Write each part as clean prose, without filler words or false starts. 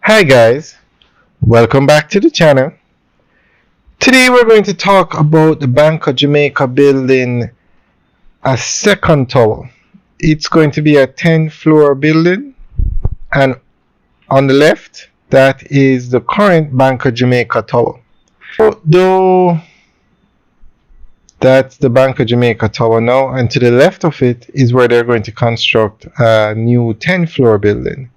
Hi guys, welcome back to the channel. Today we're going to talk about the Bank of Jamaica building a second tower. It's going to be a 10-floor building, and on the left that is the current Bank of Jamaica tower. Though that's the Bank of Jamaica tower now, and to the left of it is where they're going to construct a new 10-floor building.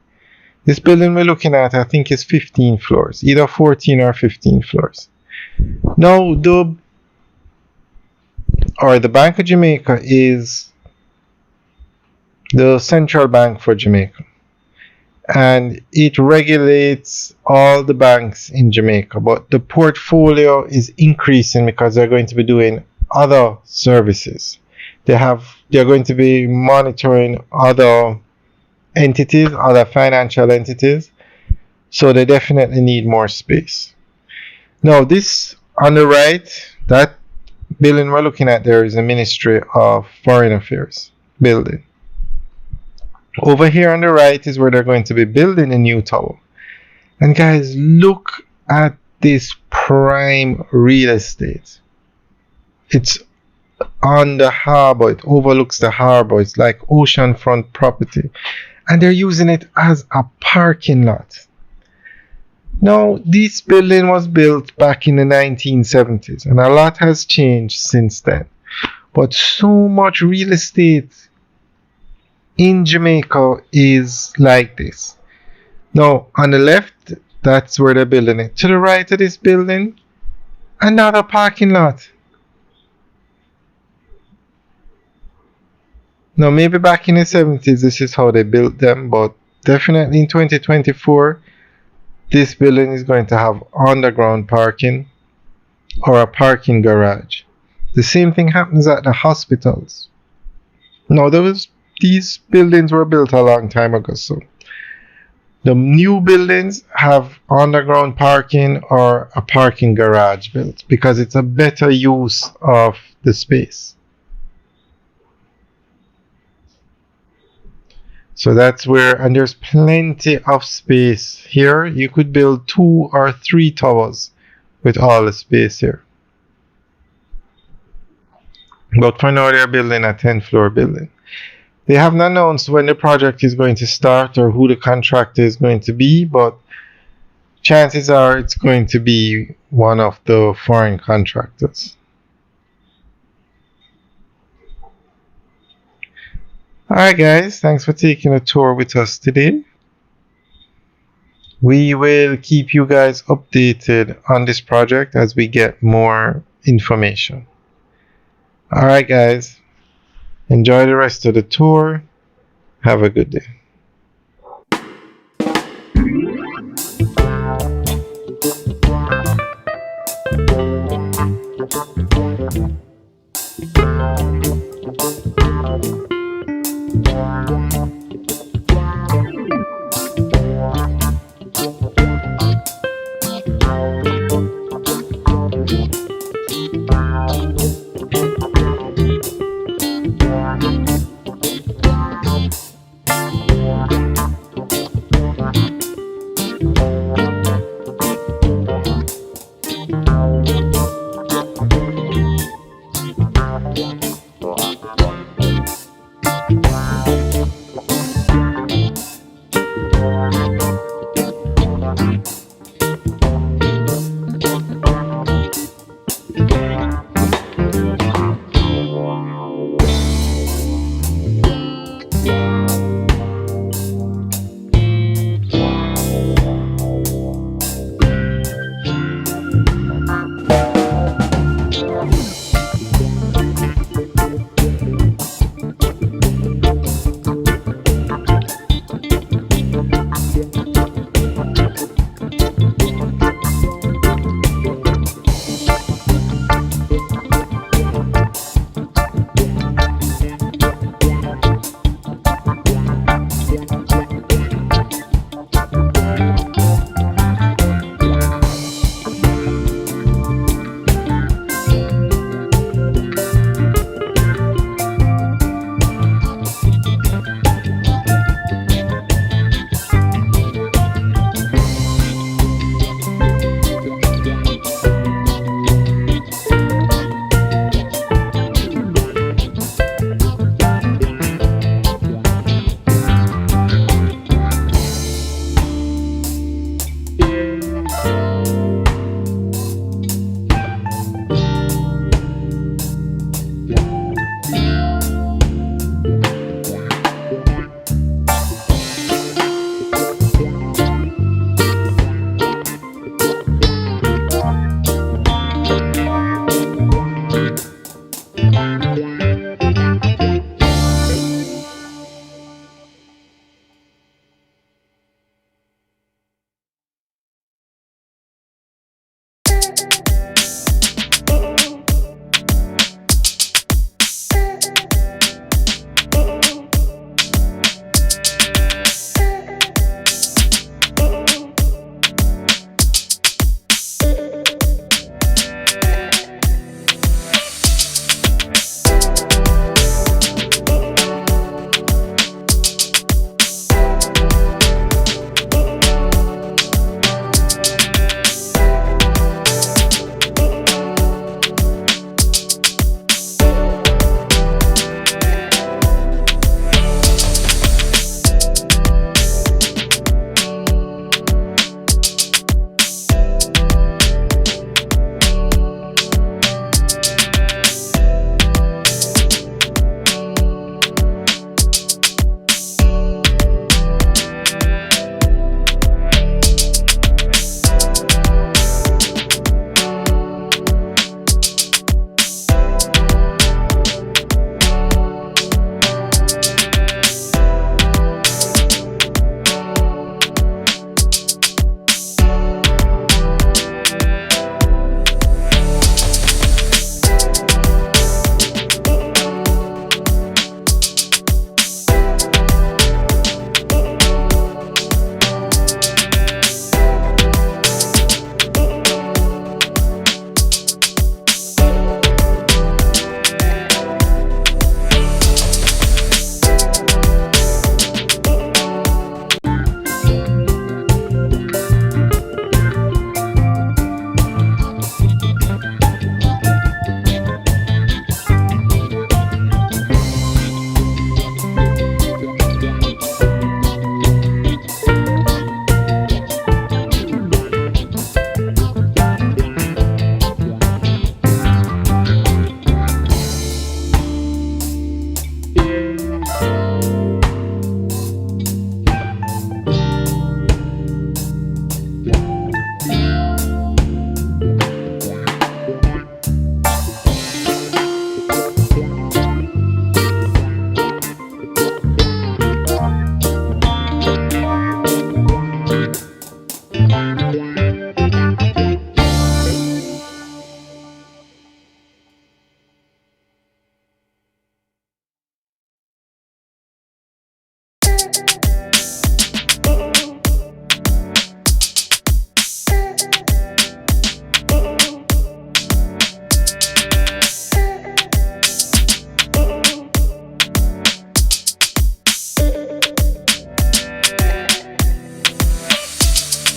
This building we're looking at, I think, is 15 floors, either 14 or 15 floors. Now, the Bank of Jamaica is the central bank for Jamaica, and it regulates all the banks in Jamaica. But the portfolio is increasing because they're going to be doing other services. They're going to be monitoring other entities, other financial entities, so they definitely need more space. Now, this on the right, that building we're looking at there is the Ministry of Foreign Affairs building. Over here on the right is where they're going to be building a new tower. And guys, look at this prime real estate. It's on the harbor, it overlooks the harbor, it's like oceanfront property. And they're using it as a parking lot. Now, this building was built back in the 1970s, and a lot has changed since then. But so much real estate in Jamaica is like this. Now, on the left, that's where they're building it. To the right of this building, another parking lot. Now, maybe back in the 70s, this is how they built them, but definitely in 2024, this building is going to have underground parking or a parking garage. The same thing happens at the hospitals. Now, these buildings were built a long time ago, so the new buildings have underground parking or a parking garage built because it's a better use of the space. So that's where, and there's plenty of space here. You could build 2 or 3 towers with all the space here. But for now, they're building a 10-floor building. They haven't announced when the project is going to start or who the contractor is going to be, but chances are it's going to be one of the foreign contractors. Alright guys, thanks for taking a tour with us today. We will keep you guys updated on this project as we get more information. Alright guys, enjoy the rest of the tour. Have a good day.